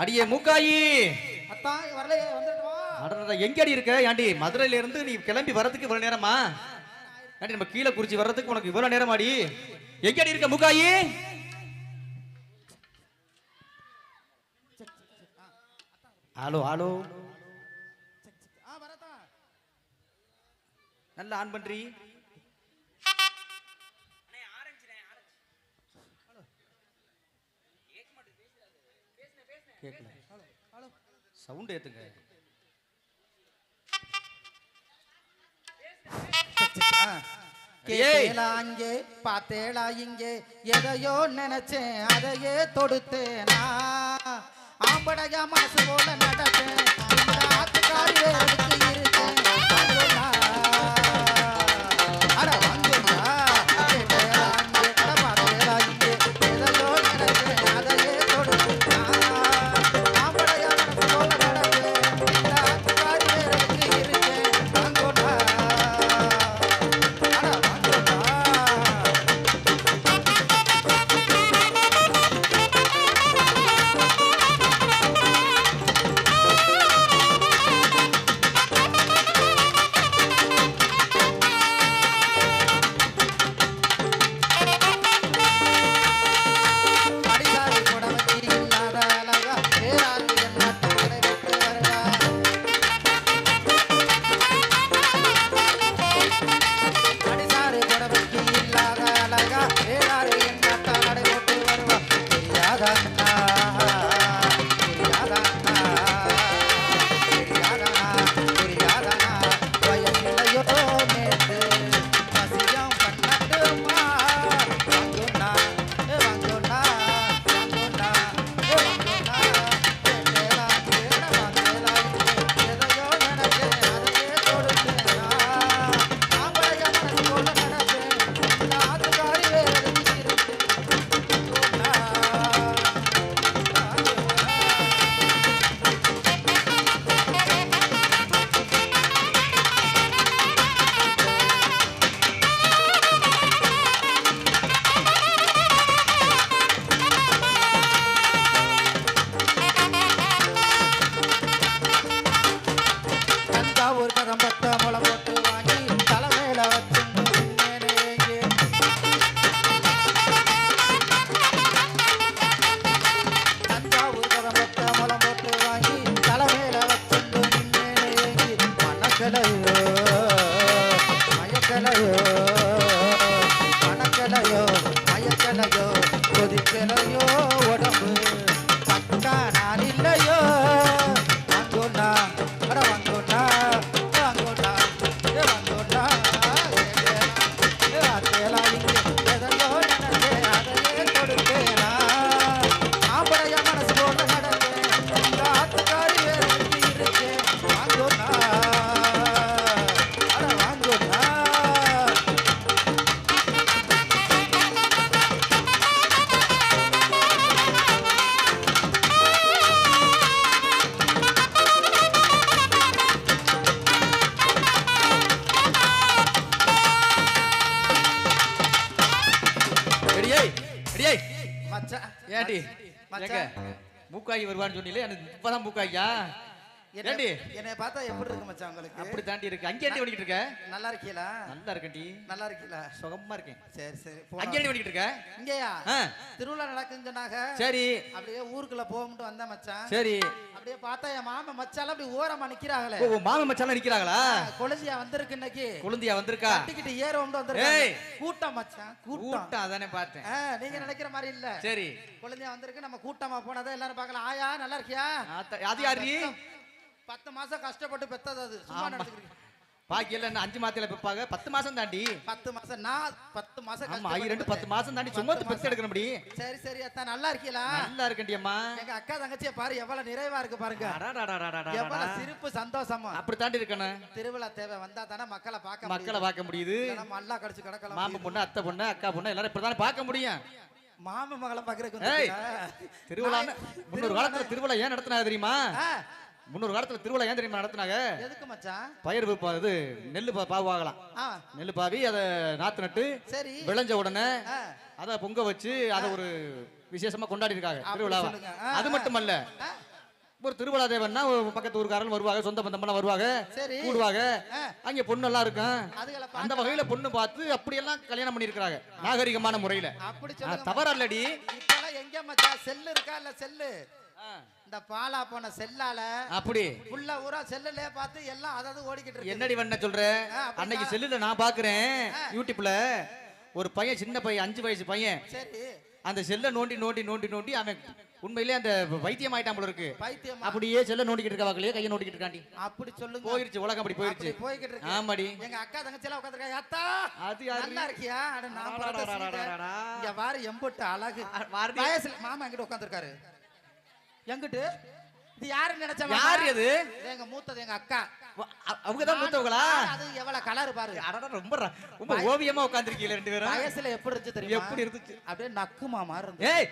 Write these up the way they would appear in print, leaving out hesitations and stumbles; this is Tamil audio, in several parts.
அடியே மூக்காயி அத்தா வரலையே வந்துடுவா. அடடா எங்க அடி இருக்க? ஏண்டி மதுரையில இருந்து நீ கிளம்பி வர்றதுக்கு இவ்வளவு நேரமா? ஏண்டி நம்ம கீழே குறிச்சி வர்றதுக்கு உனக்கு இவ்வளவு நேரமாடி? எங்க அடி இருக்க மூக்காயி? ஹலோ ஹலோ வரதா நல்ல ஆன் பண்றீ. கேட்கல. சவுண்ட் ஏத்துங்க. கேட்டேலா அங்கே பார்த்தேலா இங்கே எதையோ நினைச்சேன் அதையே தொடுத்தேனா ஆம்படையா மனசு போல நடப்பேன் ஆத்துக்காரி வேலைக்கு இருக்கேன் அட வந்துடா கேட்டேலா அங்கே பார்த்தேலா இங்கே எதையோ நினைச்சேன் அதையே தொடுத்தேனா ஆம்படையா மனசு போல நடப்பேன் ஆத்துக்காரி வேலைக்கு இருக்கேன் வந்துடா ஒரு கதம் பத்த முளை போட்டு வாங்கி தலைமையில வச்சு தஞ்சாவூர் கதம் பத்த முளை போட்டு வாங்கி தலைமையில வச்சு மணக்கலையோ மயக்கலையோ மணக்கலையோ மயக்கலையோ கொதிக்கலையோ உடம்பு பக்கா நான் இல்லையோ வாங்கோண்ணா அட வாங்கோண்ணா வாங்கோண்ணா வாங்கோண்ணா தேலா இங்கே எதையோ நினைச்சே அதையே கொடுத்தேனா ஆம்படையா மனசு போல நடந்தேன் ஆத்துக்காரி வேறு இருக்கேன் வாங்கோண்ணா அட வாங்கோண்ணா ஏண்டி எங்க மூக்காயி வருவான்னு சொன்னீங்களே இப்பதான் மூக்காயா? ஏண்டி என்னை பார்த்தா எப்படி இருக்கு மச்சான் உங்களுக்கு? அப்படி தாண்டி இருக்கு. அங்கே ஏண்டி பண்ணிட்டு இருக்க? நல்லா இருக்கீங்களா? நல்லா இருக்கேன்டி. நல்லா இருக்கீங்களா? சுகமா இருக்கேன். சரி சரி. அங்கே ஏண்டி பண்ணிட்டு இருக்க? இங்கேயா? திருவிழா நடக்குதுன்னு சொன்னாங்க. சரி. அப்படியே ஊருக்குள்ள போகும்ட்டு வந்தேன் மச்சான். சரி. அப்படியே பார்த்தா என் மாமா மச்சான் அப்படி ஓரமா நிக்கிறாங்களே. ஓ மாமா மச்சான் நிக்கிறாங்களா? கொழுந்தியா வந்திருக்கு இன்னைக்கு. கொழுந்தியா வந்திருக்கா? கட்டிக்கிட்டு ஏறோம்ட்டு வந்திருக்காங்க. கூட்டம் மச்சான் கூட்டம். அதானே பார்த்தேன். நீங்க நினைக்கிற மாதிரி இல்ல. சரி. கொழுந்தியா வந்திருக்கு. நம்ம கூட்டமா போனதை எல்லாரும் பார்க்கலாம். ஆயா நல்லா இருக்கியா? அது யாரு? 10 மாசம் கஷ்டப்பட்டு பெத்தது அது. சும்மா நடந்துக்கிறீங்க. பாக்கி எல்லாம் 5 மாதத்துல பெப்பாங்க. 10 மாசம் தாண்டி. 10 மாசம் நான் 10 மாசம் ஆமா 10 மாசம் தாண்டி சும்மா பெத்து எடுக்கணும் அப்படி. சரி சரி அத்தா நல்லா இருக்கீங்களா? நல்லா இருக்கேன்டி அம்மா. எங்க அக்கா தங்கச்சியை பாரு எவ்வளவு நிறைவா இருக்கு பாருங்க. எவ்வளவு சிரிப்பு சந்தோஷமா. அப்படி தாண்டி இருக்கணும். திருவிழா தேவை வந்தா தானே மக்களை பார்க்க முடியுது. நம்ம அல்லா கடிச்சு கிடக்கலாம். மாமா பொண்ணு அத்தை பொண்ணு அக்கா பொண்ணு எல்லாரும் இப்படிதானே பார்க்க முடியும். மாமா மகளை பாக்குறதுக்கு திருவிழா முன்னொரு காலத்துல திருவிழா ஏன் நடத்தினா தெரியுமா? முன்னொரு காலத்துல திருவிழா ஏன் தெரியுமா நடத்தினாங்க? எதுக்கு மச்சான்? பயிர் இது நெல்லு பாவாகலாம். நெல்லு பாவி அதை நாத்து நட்டு விளைஞ்ச உடனே அதை பொங்க வச்சு அதை ஒரு விசேஷமா கொண்டாடி இருக்காங்க திருவிழாவை. அது மட்டுமல்ல ஒரு திருவிழா தேவன்னா ஒரு பக்கத்து ஊருக்காரங்க வருவாங்க, சொந்த பந்தமெல்லாம் வருவாங்க, சரி. கூடுவாங்க. ஆ, அங்க பொண்ணெல்லாம் இருக்கும். அதுகளை அந்த வகையில பொண்ணு பார்த்து அப்படியெல்லாம் கல்யாணம் பண்ணியிருக்கிறாங்க நாகரிகமான முறையில. அப்படி சொல்லுங்க. தவறல்லடி. இப்பெல்லாம் எங்க மச்சான் செல்லு இருக்கா இல்ல செல்லு? இந்த பாலா போன செல்லால அப்படி உள்ள ஊரா செல்லுல பார்த்து எல்லாம் அதாவது ஓடிக்கிட்டு இருக்கு. என்னடி பண்ண சொல்ற? அன்னைக்கு செல்லுல நான் பாக்குறேன் யூடியூப்ல ஒரு பையன், சின்ன பையன், 5 வயசு பையன், சரி. அந்த செல்ல நோண்டி நோண்டி நோண்டி நோண்டி அவன் உண்மையிலேயே அந்த வைத்தியம் ஆயிட்டான் போல இருக்கு. பைத்தியம். அப்படியே செல்ல நோண்டிக்கிட்டு இருக்கவாங்களே, கையை நோண்டிக்கிட்டு இருக்காண்டி. அப்படி சொல்லுங்க. போயிருச்சு உலகம், அப்படி போயிருச்சு. அப்படி போய்கிட்டு இருக்கு. ஆமாடி. எங்க அக்கா தங்கச்சி எல்லாம் உட்கார்ந்திருக்கா. அத்தா அது யாரு? நல்லா இருக்கியா? அட நான் பிறந்த சீதை. இங்க பாரு எம்புட்டு அழகு. வாரதி. வயசுல மாமா எங்கிட்ட உட்கார்ந்திருக்காரு. எங்கிட்டு இது யாருன்னு நினைச்ச? யாரு அது? எங்க மூத்தது எங்க அக்கா. அவங்க தான் மூத்தவங்களா? அது எவ்வளவு கலர் பாரு. அடடா, ரொம்ப ரொம்ப ஓவியமா உட்கார்ந்திருக்கீங்க ரெண்டு பேரும். வயசுல எப்படி இருந்துச்சு தெரியுமா? எப்படி இருந்துச்சு? அப்படியே நக்குமா மாதிரி இருந்துச்சு. ஏய்,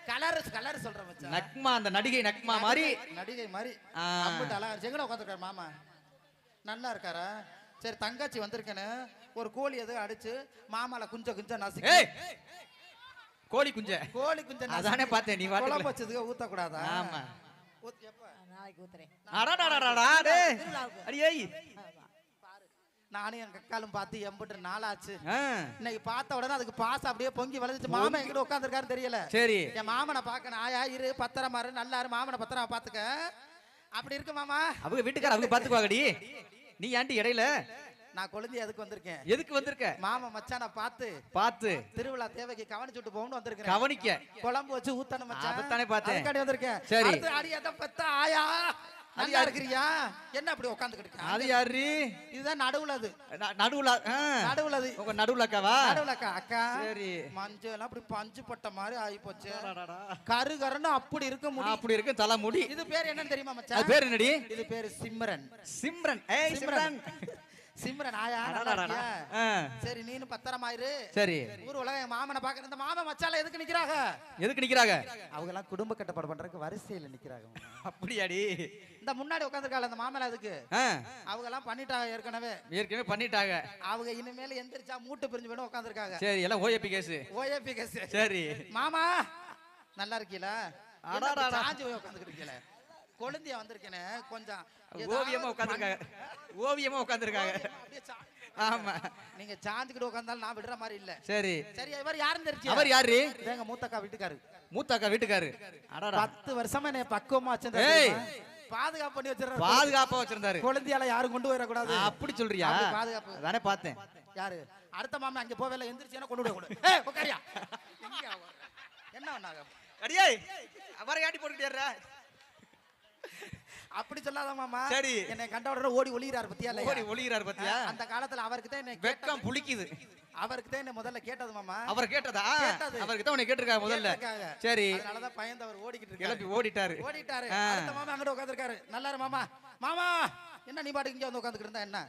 கலர் சொல்றேன் மச்சான். நக்மா, அந்த நடிகை நக்மா மாதிரி. நடிகை மாதிரி ஆ. அம்புட்டு அழகா இருந்துச்சு. எங்கட உட்கார்ந்திருக்காரு மாமா? நல்லா இருக்காரா? சரி, தங்கச்சி வந்திருக்கேன்னு ஒரு கோழி எதோ அடிச்சு மாமால குஞ்ச நசுக்கி. ஏய், கோழி குஞ்ச. கோழி குஞ்ச அதானே பார்த்தேன், நீ வாட்டுல. குழம்பு வச்சதுக்கு ஊத்த கூடாதா? ஆமா. எப்ப? நாளைக்கு ஊத்துறேன். அடடடடடா, டேய். அடியே. நானும் எங்க அக்காலும் பார்த்து எம்புட்டு நாளாச்சு. ஆ. இன்னைக்கு பார்த்த உடனே அதுக்கு பாசம் அப்படியே பொங்கி வளர்ந்துச்சு. மாமா எங்கிட்ட உட்காந்துருக்காரு தெரியல. சரி. என் மாமனை பார்க்கணும். ஆயா இரு, பத்திரமா இரு, நல்லா இரு, மாமனை பத்திரமா பாத்துக்க. அப்படி இருக்கு மாமா. அவங்க வீட்டுக்கார அவங்க பாத்துக்குவாங்கடி. நீ ஏன்டி இடையில? நான் கொழுந்தி எதுக்கு வந்திருக்கேன்? எதுக்கு வந்திருக்க? மாமா மச்சான பார்த்து பாத்து திருவிழா தேவைக்கு கவனிச்சுட்டு போகணும்னு வந்திருக்கேன். கவனிக்க. குழம்பு வச்சு ஊத்தணும் மச்சான். அதத்தானே பார்த்தேன். அதுக்காண்டி வந்திருக்கேன். சரி. அடுத்து அடி எதை பெத்த ஆயா நல்லா இருக்கிறியா? என்ன அப்படி உட்காந்துக்கிட்டு? அது யாரு? இதுதான் நடுவுல. அது நடுவுல. நடுவுல. அது உங்க நடுவுல அக்காவா? நடுவுல அக்கா. அக்கா சரி. மஞ்சள் எல்லாம் அப்படி பஞ்சு பட்ட மாதிரி ஆகி போச்சு. கருன்னு அப்படி இருக்க முடியும். அப்படி இருக்கு தலை முடி. இது பேர் என்னன்னு தெரியுமா அது மச்சான்? பேர் என்னடி? இது பேரு சிம்ரன். சிம்ரன். ஏய் சிம்ரன். சிம்ரன் ஆயா நல்லா இருக்கியா? சரி, நீனு பத்திரமா இரு. சரி. ஊர் உலக என் மாமனை பாக்குற. இந்த மாமன் மச்சால எதுக்கு நிக்கிறாங்க? எதுக்கு நிக்கிறாங்க? அவங்க எல்லாம் குடும்ப கட்டுப்பாடு பண்றதுக்கு வரிசையில நிக்கிறாங்க. அப்படியாடி? இந்த முன்னாடி உட்காந்துருக்காள் அந்த மாமல. அதுக்கு அவங்க எல்லாம் பண்ணிட்டாங்க ஏற்கனவே பண்ணிட்டாங்க. அவங்க இனிமேல எந்திரிச்சா மூட்டு பிரிஞ்சு போய் உட்காந்துருக்காங்க. சரி, எல்லாம் ஓஏபி கேஸ். OAP case. சரி. மாமா நல்லா இருக்கீங்களா? அடடா, சாஞ்சு போய் உட்காந்துருக்கீங்களே. கொழுந்தியா வந்திருக்கேனே கொஞ்சம் ஓவியமா உட்கார்ந்திருக்காங்க. ஓவியமா உட்கார்ந்திருக்காங்க. ஆமா. நீங்க சாஞ்சுக்கிட்டு உட்கார்ந்தாலும் நான் விடுற மாதிரி இல்ல. சரி. சரி, இவர் யாருன்னு தெரிஞ்சு? அவர் யாரு? எங்க மூத்தக்கா வீட்டுக்காரு. மூத்தாக்கா வீட்டுக்காரு. அடடா, 10 வருஷமா என்ன பக்குவமா வச்சிருந்தாரு. ஏய், பாதுகாப்பு பண்ணி வச்சிருக்காரு. பாதுகாப்பா வச்சிருந்தாரு. கொழுந்தியால யாரும் கொண்டு வர கூடாது. அப்படி சொல்றியா? அப்படி பாதுகாப்பு. அதானே பார்த்தேன். யாரு? அடுத்த மாமா அங்க போவேல எந்திரிச்சேனா கொண்டு விட கூடாது. ஏய் உட்காரியா? எங்க என்ன பண்ணாங்க? அடியே, அவரை காட்டி போட்டுட்டேறா. அப்படி சொல்லாத மாமா. சரி. என்னை கண்ட உடனே ஓடி ஒளிறார் பத்தியா? ஓடி ஒளிறார் பத்தியா? அந்த காலத்துல அவருக்கு தான் என்ன வெக்கம் புளிக்குது. அவருக்கு தான் என்ன முதல்ல கேட்டது மாமா. அவர் கேட்டதா? கேட்டது. அவருக்கு தான் உன்னை கேட்டிருக்காங்க முதல்ல. சரி. அதனால தான் பயந்தவர் ஓடிக்கிட்டு இருக்காரு. கிளம்பி ஓடிட்டாரு. அடுத்த மாமா அங்கட உட்கார்ந்திருக்காரு. நல்லா இரு மாமா. மாமா என்ன நீ பாட்டுக்கு இங்க வந்து உட்கார்ந்துக்கிட்டு இருந்தா என்ன?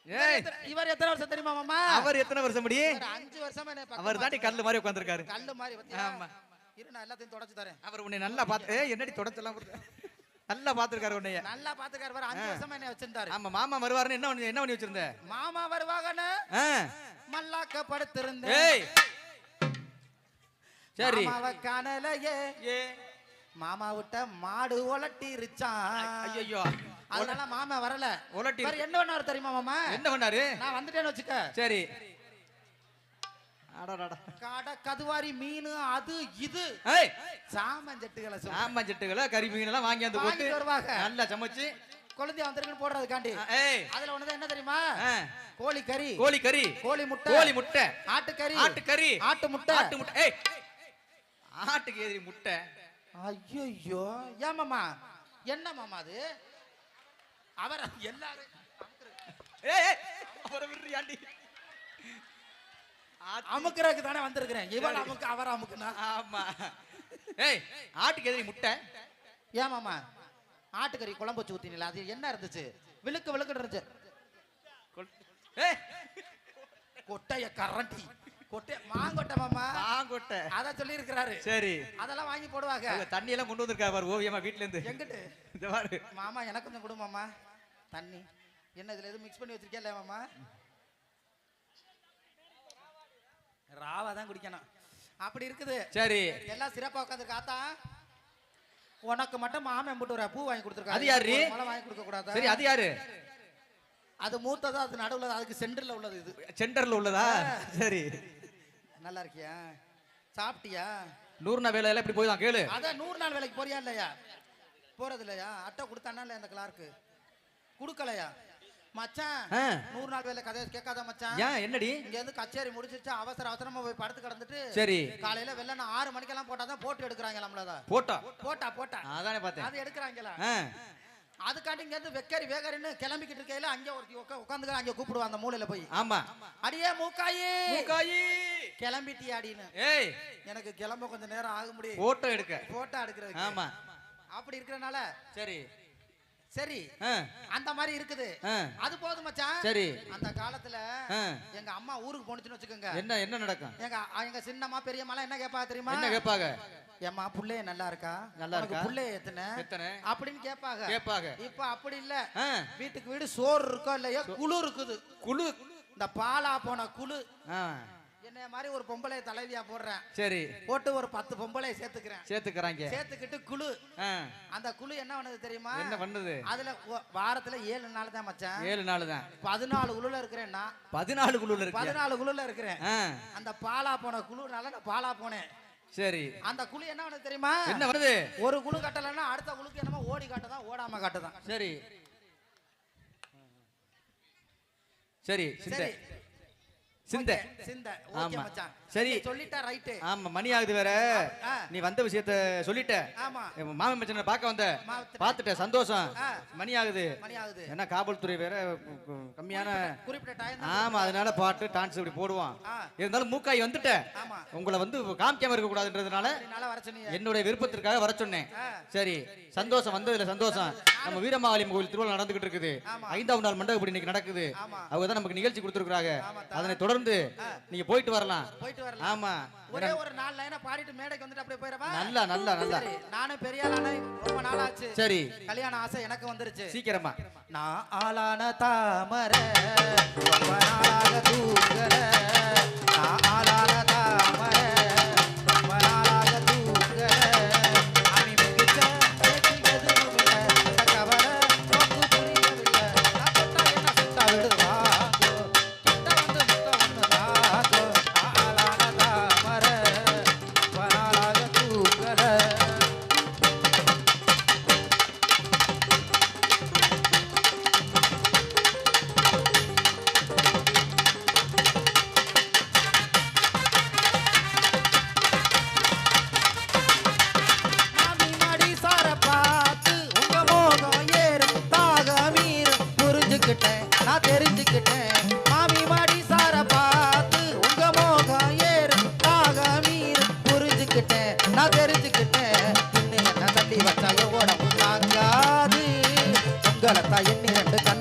ஏய், இவர் எத்தனை வருஷம் தெரியுமா மாமா? அவர் எத்தனை வருஷம் முடி? 5 வருஷமா என்ன அவர் தாண்டி கல்லு மாதிரி உட்கார்ந்திருக்காரு. கல்லு மாதிரி பத்தியா? ஆமா. இரு நான் எல்லாத்தையும் தொடச்சு தரேன். அவர் உன்னை நல்லா பாத்து. ஏய், என்னடி தொடச்சலாம்? நல்லா பாத்துருக்காரு உன்னைய. நல்லா பாத்துக்காரு. வர 5 வருஷமா என்ன வச்சிருந்தாரு. ஆமா, மாமா வருவாருன்னு என்ன பண்ணி வச்சிருந்த? மாமா வருவாங்கன்னு மல்லாக்க படுத்திருந்தேன். ஏய், சரி. மாமாவை காணலையே. மாமா விட்ட மாடு உலட்டிருச்சான். ஐயோ, அதனால மாமா வரல. உலட்டி என்ன பண்ணாரு தெரியுமா மாமா? என்ன பண்ணாரு? நான் வந்துட்டேன்னு வச்சுக்க. சரி. அடடடா. காடை கதுவாரி மீன் அது இது ஏய், சாமஞ்சட்டுகளை சாமஞ்சட்டுகளை கறி மீன் எல்லாம் வாங்கி வந்து போட்டு வருவாங்க. நல்லா சமைச்சு குழந்தைய வந்திருக்குன்னு போடுறதுக்காண்டி. ஏய், அதுல ஒண்ணுதான் என்ன தெரியுமா? கோழி கறி, கோழி கறி, கோழி முட்டை, கோழி முட்டை, ஆட்டுக்கறி, ஆட்டுக்கறி, ஆட்டு முட்டை, ஆட்டு முட்டை. ஏய், ஆட்டுக்கு எதிரி முட்டை. ஐயோ ஏன் மாமா? என்ன மாமா அது? அவர் எல்லாரும் ஏய், அவரை விடுறியாண்டி? அமுக்குறதுக்கு தானே வந்திருக்கிறேன். இவன் அமுக்கு அவர் அமுக்குனா. ஆமா. ஏய், ஆட்டுக்கு எதிரி முட்டை. ஏன் மாமா? ஆட்டுக்கறி குழம்பு வச்சு ஊத்தினீங்களா? அது என்ன இருந்துச்சு? விழுக்கு இருந்துச்சு. ஏய், கொட்டைய கரண்டி கொட்டை மாங்கொட்டை மாமா. மாங்கொட்டை. அத சொல்லி இருக்கிறாரு. சரி. அதெல்லாம் வாங்கி போடுவாங்க. தண்ணி எல்லாம் கொண்டு வந்திருக்கா பாரு ஓவியமா வீட்ல இருந்து. எங்கிட்டு? இந்த பாரு. மாமா எனக்கு கொஞ்சம் கொடு மாமா தண்ணி. என்ன இதுல எதுவும் மிக்ஸ் பண்ணி வச்சிருக்கேன் மாமா? ராவா தான் குடிக்கணும். அப்படி இருக்குது. சரி. எல்லாம் சிறப்பா உட்காந்துருக்கு. ஆத்தா உனக்கு மட்டும் மாமன் போட்டு ஒரு பூ வாங்கி கொடுத்துருக்காரு. அது யாரு? மழை வாங்கி கொடுக்க கூடாது. சரி அது யாரு? அது மூத்ததா, அது நடுவுல, அதுக்கு சென்டர்ல உள்ளது. இது சென்டர்ல உள்ளதா? சரி. நல்லா இருக்கியா? சாப்பிட்டியா? 100 நாள் வேலை இப்படி போய் தான் கேளு. அதான் 100 நாள் வேலைக்கு போறியா இல்லையா? போறது இல்லையா? அட்டை கொடுத்தானா இல்லையா அந்த கிளார்க்கு? கொடுக்கலையா மச்சான்? 100 நாள் வேலை கதை கேட்காத மச்சான். ஏன் என்னடி? இங்க இருந்து கச்சேரி முடிச்சிருச்சு, அவசர அவசரமா போய் படுத்து கிடந்துட்டு சரி காலையில வெள்ளன 6 மணிக்கெல்லாம் போட்டாதான் போட்டு எடுக்கிறாங்க. நம்மளதான் போட்டா அதானே பார்த்தேன். அது எடுக்கிறாங்களா? அதுக்காண்டி இங்க இருந்து வெக்கரி வேகரின்னு கிளம்பிக்கிட்டு இருக்கையில அங்க ஒரு உட்காந்துக்க, அங்க கூப்பிடுவான் அந்த மூலையில போய். ஆமா, அடியே மூக்காயி கிளம்பிட்டியா அப்படின்னு. ஏய் எனக்கு கிளம்ப கொஞ்சம் நேரம் ஆக முடியும் போட்டோ எடுக்கிறது. ஆமா, அப்படி இருக்கிறனால சரி சரி அந்த மாதிரி இருக்குது. அது போதும் மச்சான். சரி. அந்த காலத்துல எங்க அம்மா ஊருக்கு போனுச்சுன்னு வச்சுக்கோங்க, என்ன நடக்கும்? எங்க சின்னம்மா பெரியம்மா என்ன கேட்பாங்க தெரியுமா? என்ன கேட்பாங்க? ஏம்மா புள்ளைய நல்லா இருக்கா? புள்ளைய எத்தனை அப்படின்னு கேட்பாங்க. இப்ப அப்படி இல்ல, வீட்டுக்கு வீடு சோறு இருக்கோ இல்லையோ குழு இருக்குது. இந்த பாலா போன குழு. என்னைய மாதிரி ஒரு பொம்பளை தலைவியா போடுறேன். சரி, போட்டு ஒரு 10 பொம்பளை சேர்த்துக்கிட்டு குழு. அந்த குழு என்ன பண்ணுது தெரியுமா? என்ன பண்ணுது? அதுல வாரத்துல 7 நாள் தான் மச்சான். 7 நாள் தான். 14 குழுல இருக்கிறேன்னா 14 குழுல இருக்கிறேன். அந்த பாலா போன குழுனால நான் பாலா போனேன். சரி, அந்த குழு என்ன பண்ணுது தெரியுமா? என்ன பண்ணுது? ஒரு குழு கட்டலன்னா அடுத்த குழுக்கு என்னமோ ஓடி காட்டதான், ஓடாம காட்டதான். சரி சரி சிந்த ஓகே மச்சான். சரி சொல்லிட்டா ரைட். ஆமா, மணி ஆகுது வேற. நீ வந்த விஷயத்தை சொல்லிட்ட. ஆமா, மாமன் மச்சனை பார்க்க வந்த, பார்த்துட்ட, சந்தோஷம். மணி ஆகுது. ஏன்னா காவல்துறை வேற கம்மியான குறிப்பிட்ட டைம். ஆமா, அதனால பாட்டு டான்ஸ் இப்படி போடுவான். இருந்தாலும் மூக்காய் வந்துட்ட. உங்களை வந்து காமிக்காம இருக்க கூடாதுன்றதுனால என்னுடைய விருப்பத்திற்காக வர சொன்னேன். சரி, சந்தோஷம், வந்ததுல சந்தோஷம். நம்ம வீரமாகாளியம் கோவில் திருவிழா நடந்துகிட்டு இருக்குது. 5ஆம் நாள் மண்டபப்படி இன்னைக்கு நடக்குது. அவங்க தான் நமக்கு நிகழ்ச்சி கொடுத்துருக்காங்க. அதனை தொடர்ந்து நீங்க போயிட்டு வரலாம். ஆமா, ஒரே ஒரு 4 லைனா பாடிட்டு மேடைக்கு வந்துட்டு அப்படியே போயிரவா? நல்லா. நானும் பெரிய ஆளான ரொம்ப நாள் ஆச்சு. சரி, கல்யாண ஆசை எனக்கு வந்துருச்சு. சீக்கிரமா. நான் ஆளான தாமரை ரொம்ப நாளாக தூங்கல. நான் ஆளான தாமரை ரொம்ப நாளாக தூங்கல. அணி மிகுச்ச பேசியது இல்ல, கவர நோக்கு புரியவில்லை. நான் தொட்டா என்ன சுத்தா விடுவா? நான் தெரிஞ்சுக்கிட்டேன். மாமி மாடி சார பார்த்து உங்க மோகம் ஏறு தாக மீறு புரிஞ்சுக்கிட்டேன். நான் தெரிஞ்சுக்கிட்டேன். என்ன தள்ளி வச்சா எவ்வளவு தாங்காது. உங்களைத்தான் எண்ணி 2 கண்